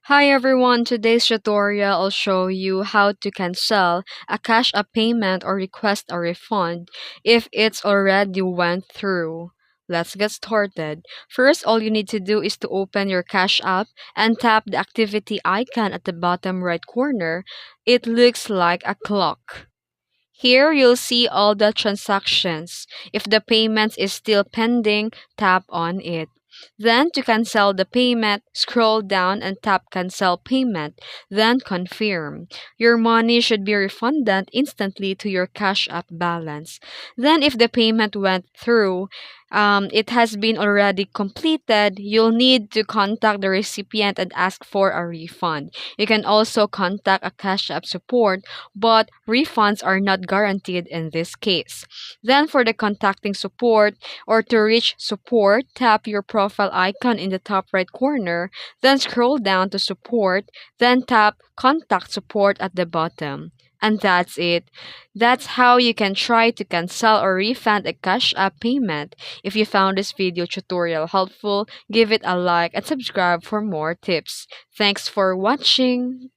Hi everyone, today's tutorial will show you how to cancel a cash app payment or request a refund if it's already went through. Let's get started. First, all you need to do is to open your Cash App and tap the activity icon at the bottom right corner. It looks like a clock. Here you'll see all the transactions. If the payment is still pending, tap on it. Then to cancel the payment, scroll down and tap cancel payment, then confirm. Your money should be refunded instantly to your Cash App balance. Then if the payment went through, it has been already completed, you'll need to contact the recipient and ask for a refund. You can also contact a Cash App support, but refunds are not guaranteed in this case. Then for the contacting support or to reach support, tap your profile icon in the top right corner, then scroll down to support, then tap contact support at the bottom. And that's it. That's how you can try to cancel or refund a Cash App payment. If you found this video tutorial helpful, give it a like and subscribe for more tips. Thanks for watching.